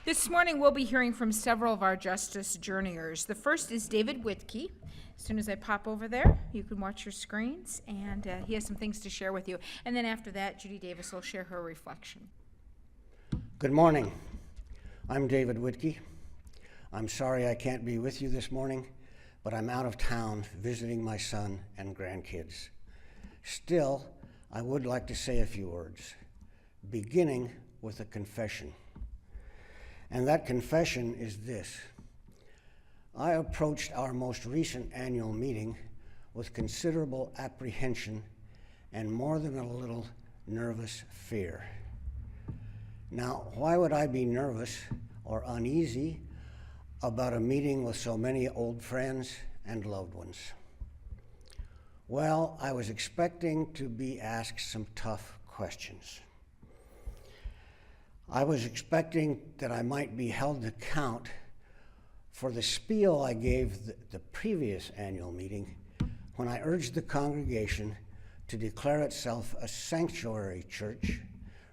This morning we'll be hearing from several of our Justice Journeyers. The first is David Whitkey. As soon as I pop over there, you can watch your screens, and he has some things to share with you. And then after that, Judy Davis will share her reflection. Good morning. I'm David Whitkey. I'm sorry I can't be with you this morning, but I'm out of town visiting my son and grandkids. Still, I would like to say a few words, beginning with a confession. And that confession is this. I approached our most recent annual meeting with considerable apprehension and more than a little nervous fear. Now, why would I be nervous or uneasy about a meeting with so many old friends and loved ones? Well, I was expecting to be asked some tough questions. I was expecting that I might be held to account for the spiel I gave the previous annual meeting when I urged the congregation to declare itself a sanctuary church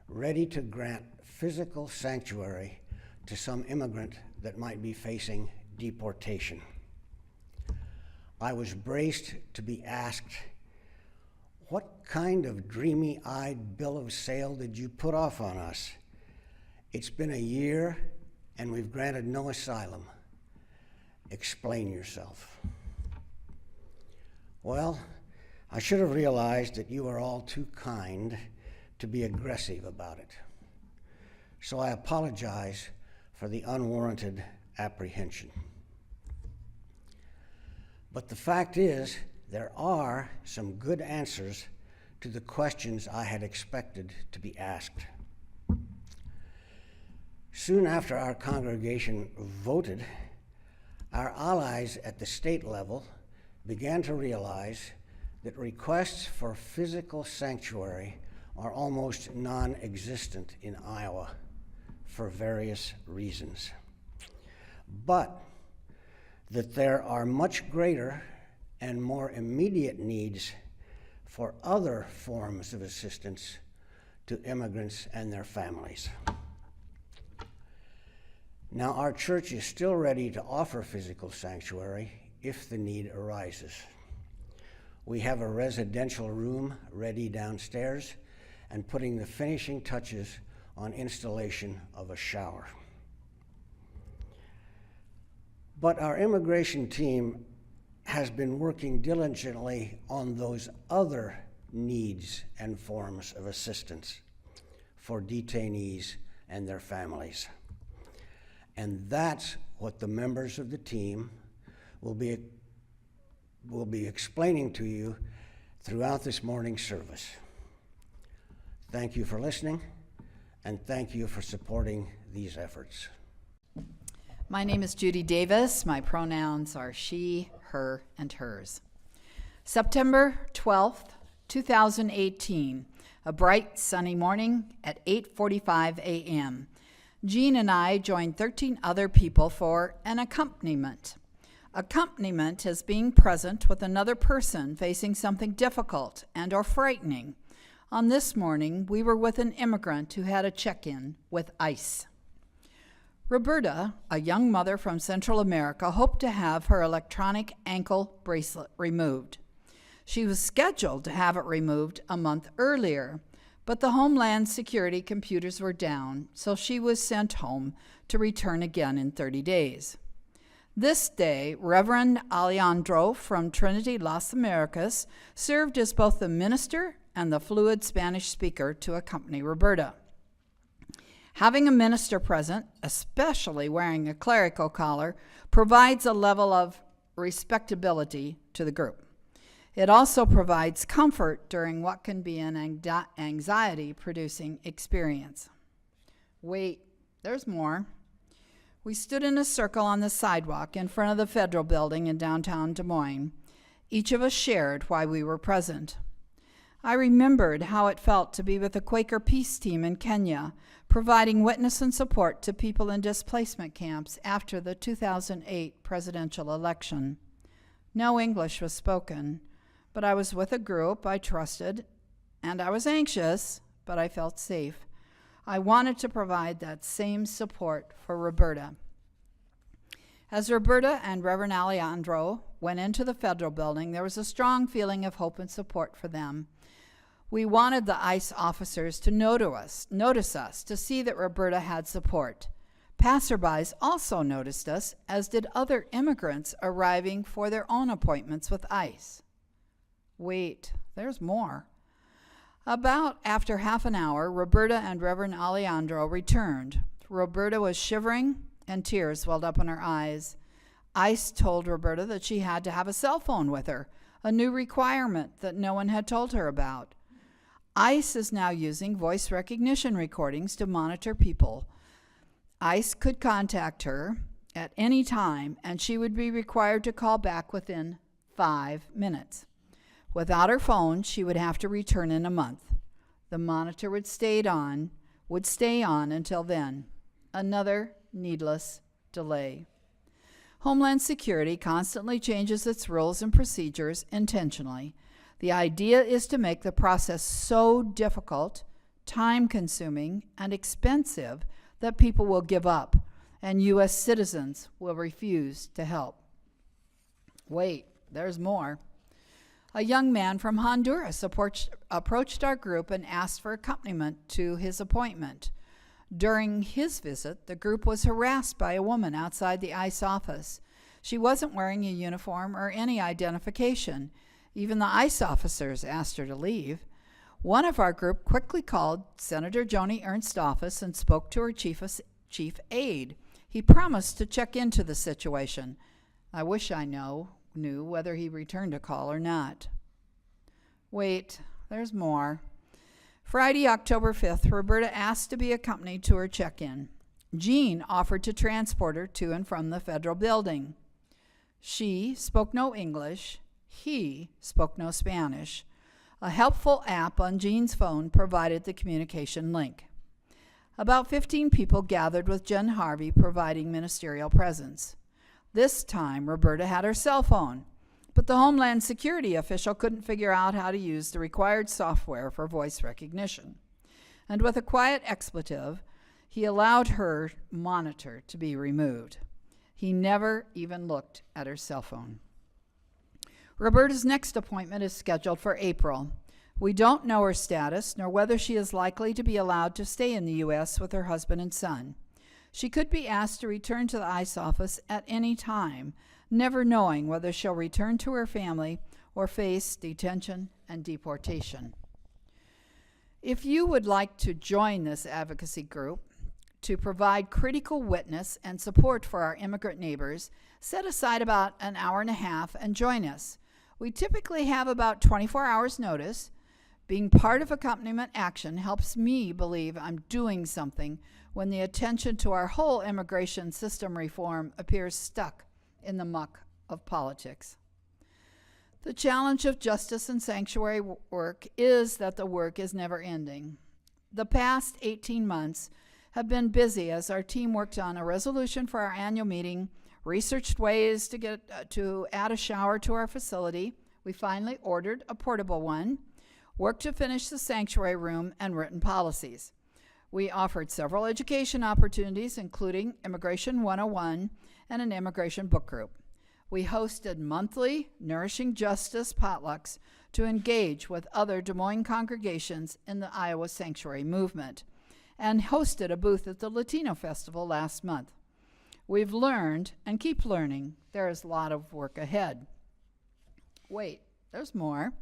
ready to grant physical sanctuary to some immigrant that might be facing deportation. I was braced to be asked, what kind of dreamy-eyed bill of sale did you put off on us? It's been a year and we've granted no asylum. Explain yourself. Well, I should have realized that you are all too kind to be aggressive about it. So I apologize for the unwarranted apprehension. But the fact is, there are some good answers to the questions I had expected to be asked. Soon after our congregation voted, our allies at the state level began to realize that requests for physical sanctuary are almost non-existent in Iowa for various reasons, but that there are much greater and more immediate needs for other forms of assistance to immigrants and their families. Now, our church is still ready to offer physical sanctuary if the need arises. We have a residential room ready downstairs and putting the finishing touches on installation of a shower. But our immigration team has been working diligently on those other needs and forms of assistance for detainees and their families. And that's what the members of the team will be explaining to you throughout this morning's service. Thank you for listening, and thank you for supporting these efforts. My name is Judy Davis. My pronouns are she, her, and hers. September 12th, 2018, a bright sunny morning at 8:45 a.m. Jean and I joined 13 other people for an accompaniment. Accompaniment is being present with another person facing something difficult and or frightening. On this morning, we were with an immigrant who had a check-in with ICE. Roberta, a young mother from Central America, hoped to have her electronic ankle bracelet removed. She was scheduled to have it removed a month earlier, but the Homeland Security computers were down, so she was sent home to return again in 30 days. This day, Reverend Alejandro from Trinity Las Americas served as both the minister and the fluent Spanish speaker to accompany Roberta. Having a minister present, especially wearing a clerical collar, provides a level of respectability to the group. It also provides comfort during what can be an anxiety-producing experience. Wait, there's more. We stood in a circle on the sidewalk in front of the federal building in downtown Des Moines. Each of us shared why we were present. I remembered how it felt to be with the Quaker Peace Team in Kenya, providing witness and support to people in displacement camps after the 2008 presidential election. No English was spoken, but I was with a group I trusted, and I was anxious, but I felt safe. I wanted to provide that same support for Roberta. As Roberta and Reverend Alejandro went into the federal building, there was a strong feeling of hope and support for them. We wanted the ICE officers to notice us, to see that Roberta had support. Passerbys also noticed us, as did other immigrants arriving for their own appointments with ICE. Wait, there's more. About after half an hour, Roberta and Reverend Alejandro returned. Roberta was shivering, and tears welled up in her eyes. ICE told Roberta that she had to have a cell phone with her, a new requirement that no one had told her about. ICE is now using voice recognition recordings to monitor people. ICE could contact her at any time, and she would be required to call back within 5 minutes. Without her phone, she would have to return in a month. The monitor would stay on until then. Another needless delay. Homeland Security constantly changes its rules and procedures intentionally. The idea is to make the process so difficult, time-consuming, and expensive that people will give up, and U.S. citizens will refuse to help. Wait, there's more. A young man from Honduras approached our group and asked for accompaniment to his appointment. During his visit, the group was harassed by a woman outside the ICE office. She wasn't wearing a uniform or any identification. Even the ICE officers asked her to leave. One of our group quickly called Senator Joni Ernst's office and spoke to her chief aide. He promised to check into the situation. I wish I knew whether he returned a call or not. Wait, there's more. Friday, October 5th, Roberta asked to be accompanied to her check-in. Jean offered to transport her to and from the federal building. She spoke no English. He spoke no Spanish. A helpful app on Jean's phone provided the communication link. About 15 people gathered with Jen Harvey providing ministerial presence. This time, Roberta had her cell phone, but the Homeland Security official couldn't figure out how to use the required software for voice recognition. And with a quiet expletive, he allowed her monitor to be removed. He never even looked at her cell phone. Roberta's next appointment is scheduled for April. We don't know her status, nor whether she is likely to be allowed to stay in the U.S. with her husband and son. She could be asked to return to the ICE office at any time, never knowing whether she'll return to her family or face detention and deportation. If you would like to join this advocacy group to provide critical witness and support for our immigrant neighbors, set aside about an hour and a half and join us. We typically have about 24 hours notice. Being part of accompaniment action helps me believe I'm doing something when the attention to our whole immigration system reform appears stuck in the muck of politics. The challenge of justice and sanctuary work is that the work is never ending. The past 18 months have been busy as our team worked on a resolution for our annual meeting, researched ways to add a shower to our facility. We finally ordered a portable one, worked to finish the sanctuary room, and written policies. We offered several education opportunities, including Immigration 101 and an immigration book group. We hosted monthly Nourishing Justice potlucks to engage with other Des Moines congregations in the Iowa Sanctuary movement, and hosted a booth at the Latino Festival last month. We've learned and keep learning. There is a lot of work ahead. Wait, there's more.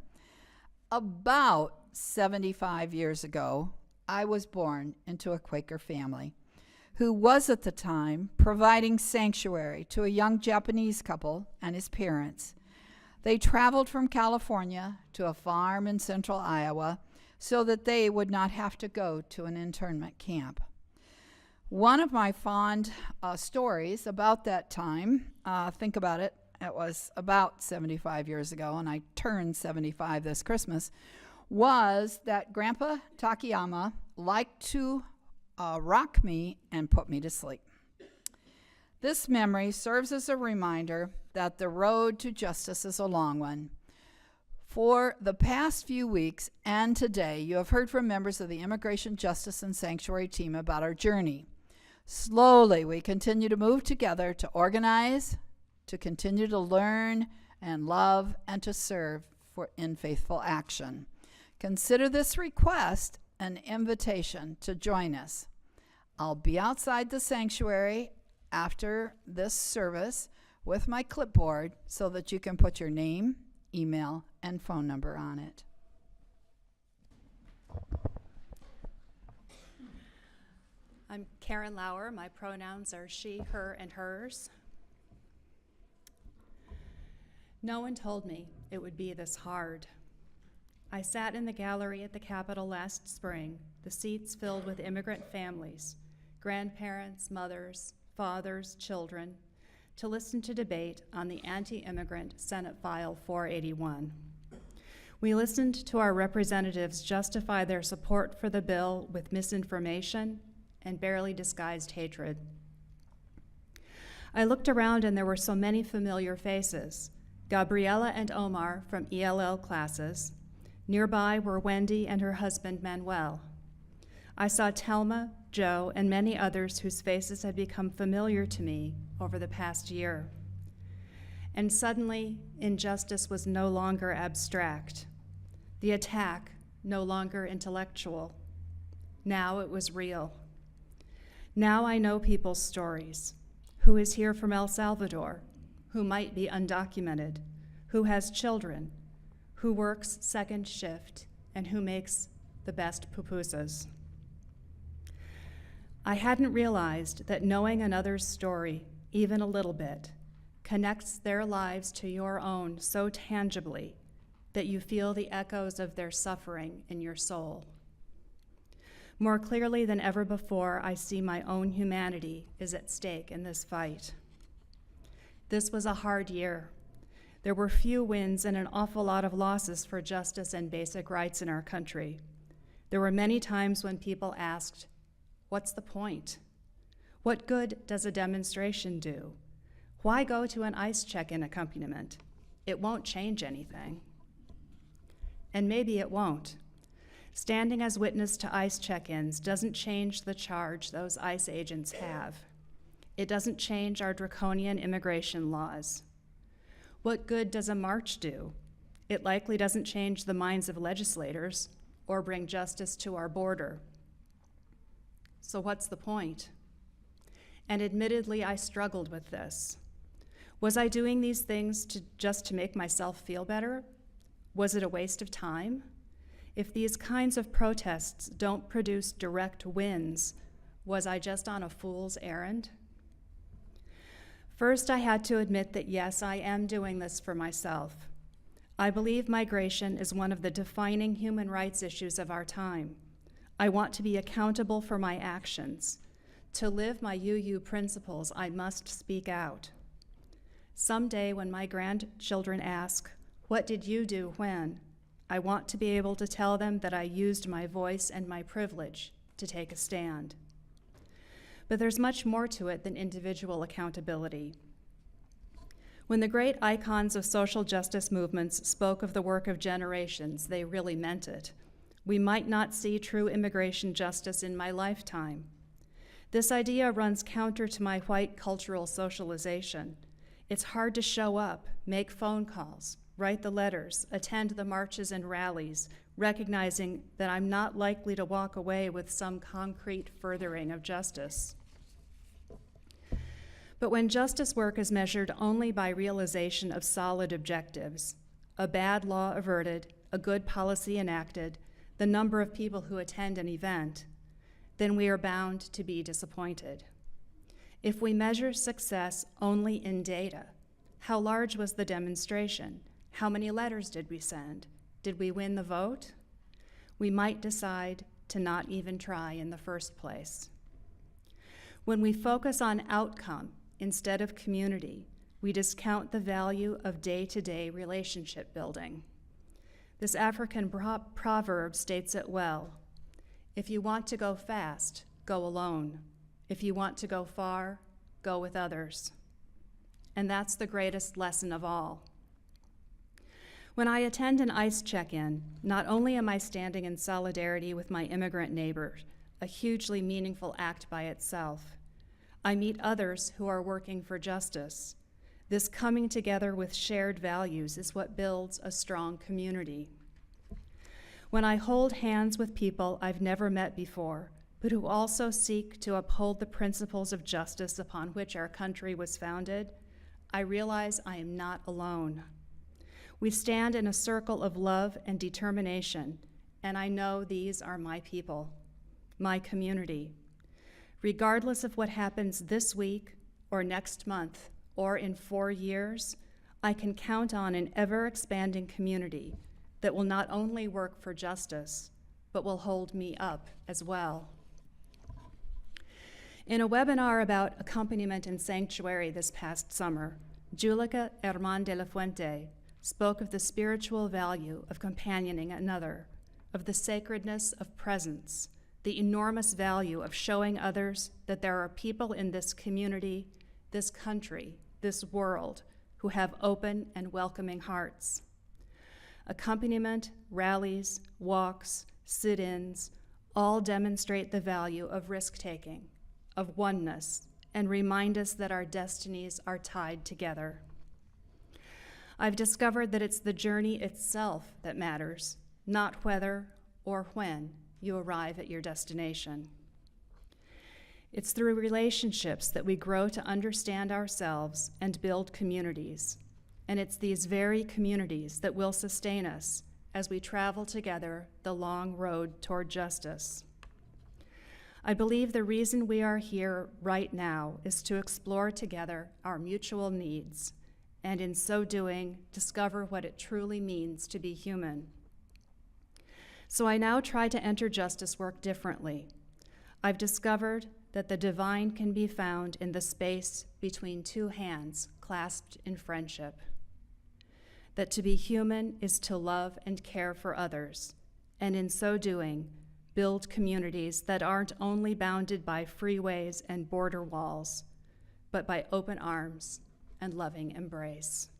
About 75 years ago, I was born into a Quaker family who was at the time providing sanctuary to a young Japanese couple and his parents. They traveled from California to a farm in central Iowa so that they would not have to go to an internment camp. One of my fond stories about that time, think about it, it was about 75 years ago, and I turned 75 this Christmas, was that Grandpa Takayama liked to rock me and put me to sleep. This memory serves as a reminder that the road to justice is a long one. For the past few weeks and today, you have heard from members of the Immigration Justice and Sanctuary team about our journey. Slowly, we continue to move together to organize, to continue to learn and love, and to serve in faithful action. Consider this request an invitation to join us. I'll be outside the sanctuary after this service with my clipboard so that you can put your name, email, and phone number on it. I'm Karen Lauer. My pronouns are she, her, and hers. No one told me it would be this hard. I sat in the gallery at the Capitol last spring, the seats filled with immigrant families, grandparents, mothers, fathers, children, to listen to debate on the anti-immigrant Senate File 481. We listened to our representatives justify their support for the bill with misinformation and barely disguised hatred. I looked around and there were so many familiar faces. Gabriella and Omar from ELL classes. Nearby were Wendy and her husband Manuel. I saw Telma, Joe, and many others whose faces had become familiar to me over the past year. And suddenly, injustice was no longer abstract. The attack no longer intellectual. Now it was real. Now I know people's stories. Who is here from El Salvador? Who might be undocumented? Who has children? Who works second shift? And who makes the best pupusas? I hadn't realized that knowing another's story, even a little bit, connects their lives to your own so tangibly that you feel the echoes of their suffering in your soul. More clearly than ever before, I see my own humanity is at stake in this fight. This was a hard year. There were few wins and an awful lot of losses for justice and basic rights in our country. There were many times when people asked, "What's the point? What good does a demonstration do? Why go to an ICE check-in accompaniment? It won't change anything." And maybe it won't. Standing as witness to ICE check-ins doesn't change the charge those ICE agents have. It doesn't change our draconian immigration laws. What good does a march do? It likely doesn't change the minds of legislators or bring justice to our border. So what's the point? And admittedly, I struggled with this. Was I doing these things just to make myself feel better? Was it a waste of time? If these kinds of protests don't produce direct wins, was I just on a fool's errand? First, I had to admit that yes, I am doing this for myself. I believe migration is one of the defining human rights issues of our time. I want to be accountable for my actions. To live my UU principles, I must speak out. Someday when my grandchildren ask, "What did you do when?" I want to be able to tell them that I used my voice and my privilege to take a stand. But there's much more to it than individual accountability. When the great icons of social justice movements spoke of the work of generations, they really meant it. We might not see true immigration justice in my lifetime. This idea runs counter to my white cultural socialization. It's hard to show up, make phone calls, write the letters, attend the marches and rallies, recognizing that I'm not likely to walk away with some concrete furthering of justice. But when justice work is measured only by realization of solid objectives, a bad law averted, a good policy enacted, the number of people who attend an event, then we are bound to be disappointed. If we measure success only in data, how large was the demonstration? How many letters did we send? Did we win the vote? We might decide to not even try in the first place. When we focus on outcome instead of community, we discount the value of day-to-day relationship building. This African proverb states it well. If you want to go fast, go alone. If you want to go far, go with others. And that's the greatest lesson of all. When I attend an ICE check-in, not only am I standing in solidarity with my immigrant neighbors, a hugely meaningful act by itself, I meet others who are working for justice. This coming together with shared values is what builds a strong community. When I hold hands with people I've never met before, but who also seek to uphold the principles of justice upon which our country was founded, I realize I am not alone. We stand in a circle of love and determination, and I know these are my people, my community. Regardless of what happens this week or next month or in 4 years, I can count on an ever-expanding community that will not only work for justice, but will hold me up as well. In a webinar about accompaniment and sanctuary this past summer, Julica Herman de la Fuente spoke of the spiritual value of companioning another, of the sacredness of presence, the enormous value of showing others that there are people in this community, this country, this world, who have open and welcoming hearts. Accompaniment, rallies, walks, sit-ins, all demonstrate the value of risk-taking, of oneness, and remind us that our destinies are tied together. I've discovered that it's the journey itself that matters, not whether or when you arrive at your destination. It's through relationships that we grow to understand ourselves and build communities. And it's these very communities that will sustain us as we travel together the long road toward justice. I believe the reason we are here right now is to explore together our mutual needs, and in so doing, discover what it truly means to be human. So I now try to enter justice work differently. I've discovered that the divine can be found in the space between two hands clasped in friendship. That to be human is to love and care for others, and in so doing, build communities that aren't only bounded by freeways and border walls, but by open arms and loving embrace.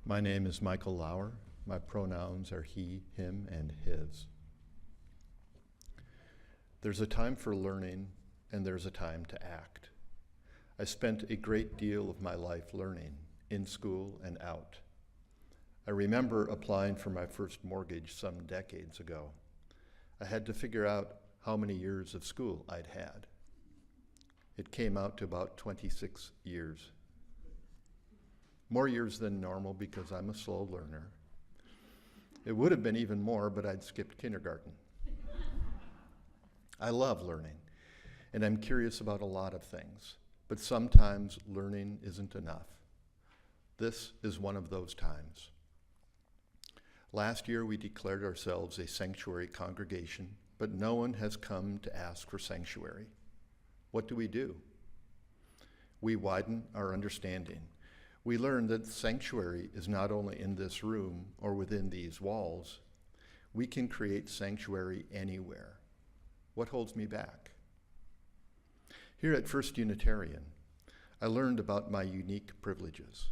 My name is Michael Lauer. My pronouns are he, him, and his. There's a time for learning, and there's a time to act. I spent a great deal of my life learning, in school and out. I remember applying for my first mortgage some decades ago. I had to figure out how many years of school I'd had. It came out to about 26 years. More years than normal because I'm a slow learner. It would have been even more, but I'd skipped kindergarten. I love learning, and I'm curious about a lot of things, but sometimes learning isn't enough. This is one of those times. Last year, we declared ourselves a sanctuary congregation, but no one has come to ask for sanctuary. What do? We widen our understanding. We learn that sanctuary is not only in this room or within these walls. We can create sanctuary anywhere. What holds me back? Here at First Unitarian, I learned about my unique privileges: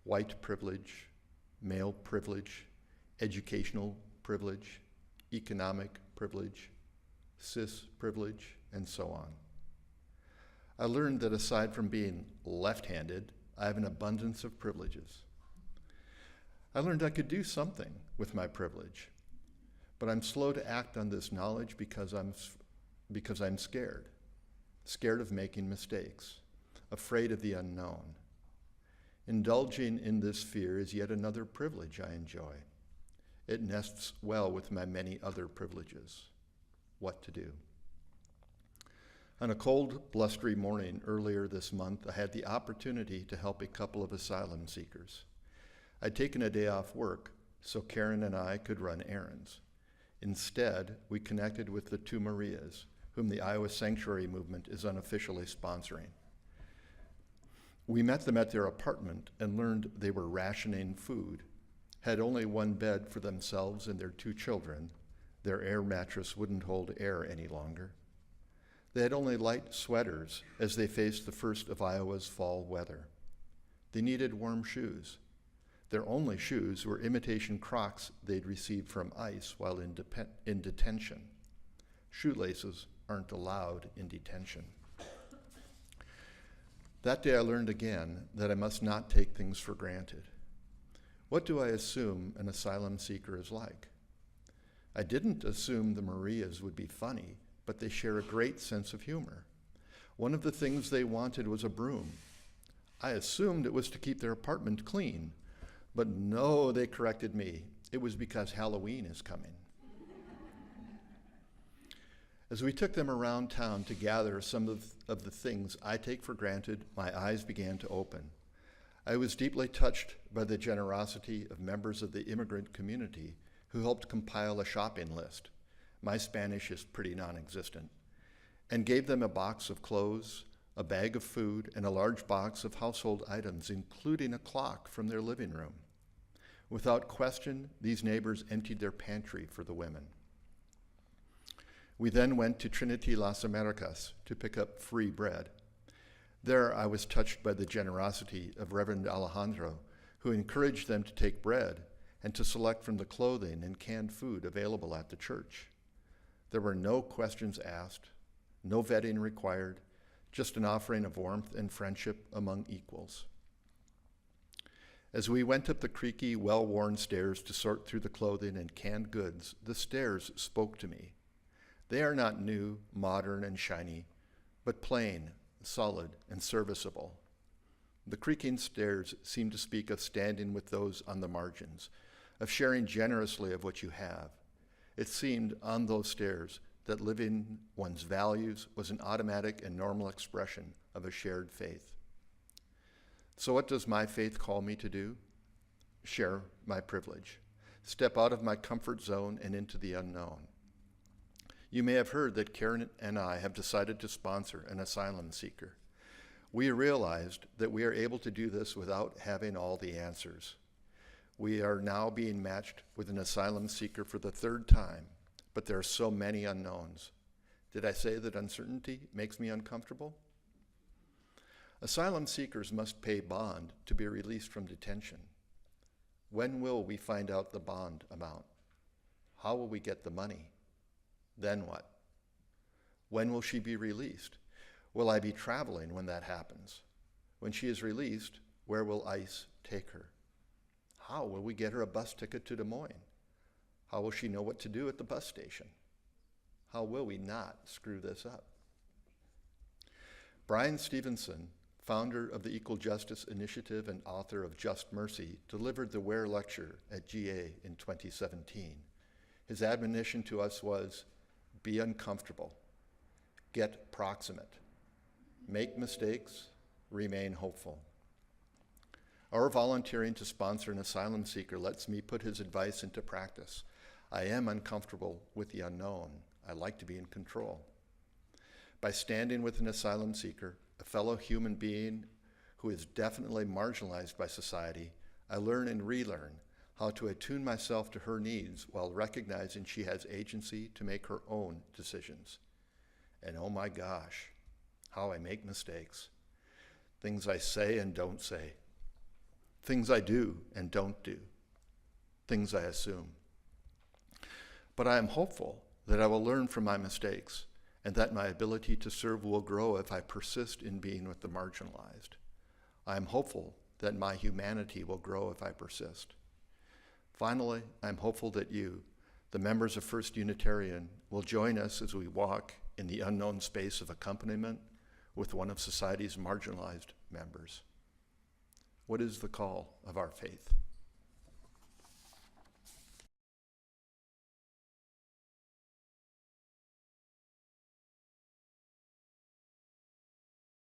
white privilege, male privilege, educational privilege, economic privilege, cis privilege, and so on. I learned that aside from being left-handed, I have an abundance of privileges. I learned I could do something with my privilege, but I'm slow to act on this knowledge because I'm scared of making mistakes, afraid of the unknown. Indulging in this fear is yet another privilege I enjoy. It nests well with my many other privileges. What to do? On a cold, blustery morning earlier this month, I had the opportunity to help a couple of asylum seekers. I'd taken a day off work so Karen and I could run errands. Instead, we connected with the two Marias, whom the Iowa Sanctuary Movement is unofficially sponsoring. We met them at their apartment and learned they were rationing food, had only one bed for themselves and their two children. Their air mattress wouldn't hold air any longer. They had only light sweaters as they faced the first of Iowa's fall weather. They needed warm shoes. Their only shoes were imitation Crocs they'd received from ICE while in detention. Shoelaces aren't allowed in detention. That day I learned again that I must not take things for granted. What do I assume an asylum seeker is like? I didn't assume the Marias would be funny, but they share a great sense of humor. One of the things they wanted was a broom. I assumed it was to keep their apartment clean, but no, they corrected me. It was because Halloween is coming. As we took them around town to gather some of the things I take for granted, my eyes began to open. I was deeply touched by the generosity of members of the immigrant community who helped compile a shopping list. My Spanish is pretty non-existent, and gave them a box of clothes, a bag of food, and a large box of household items, including a clock from their living room. Without question, these neighbors emptied their pantry for the women. We then went to Trinity Las Americas to pick up free bread. There I was touched by the generosity of Reverend Alejandro, who encouraged them to take bread and to select from the clothing and canned food available at the church. There were no questions asked, no vetting required, just an offering of warmth and friendship among equals. As we went up the creaky, well-worn stairs to sort through the clothing and canned goods, the stairs spoke to me. They are not new, modern, and shiny, but plain, solid, and serviceable. The creaking stairs seem to speak of standing with those on the margins, of sharing generously of what you have. It seemed on those stairs that living one's values was an automatic and normal expression of a shared faith. So what does my faith call me to do? Share my privilege. Step out of my comfort zone and into the unknown. You may have heard that Karen and I have decided to sponsor an asylum seeker. We realized that we are able to do this without having all the answers. We are now being matched with an asylum seeker for the third time, but there are so many unknowns. Did I say that uncertainty makes me uncomfortable? Asylum seekers must pay bond to be released from detention. When will we find out the bond amount? How will we get the money? Then what? When will she be released? Will I be traveling when that happens? When she is released, where will ICE take her? How will we get her a bus ticket to Des Moines? How will she know what to do at the bus station? How will we not screw this up? Brian Stevenson, founder of the Equal Justice Initiative and author of Just Mercy, delivered the Ware Lecture at GA in 2017. His admonition to us was, be uncomfortable, get proximate, make mistakes, remain hopeful. Our volunteering to sponsor an asylum seeker lets me put his advice into practice. I am uncomfortable with the unknown. I like to be in control. By standing with an asylum seeker, a fellow human being who is definitely marginalized by society, I learn and relearn how to attune myself to her needs while recognizing she has agency to make her own decisions. And oh my gosh, how I make mistakes. Things I say and don't say. Things I do and don't do. Things I assume. But I am hopeful that I will learn from my mistakes and that my ability to serve will grow if I persist in being with the marginalized. I am hopeful that my humanity will grow if I persist. Finally, I'm hopeful that you, the members of First Unitarian, will join us as we walk in the unknown space of accompaniment with one of society's marginalized members. What is the call of our faith?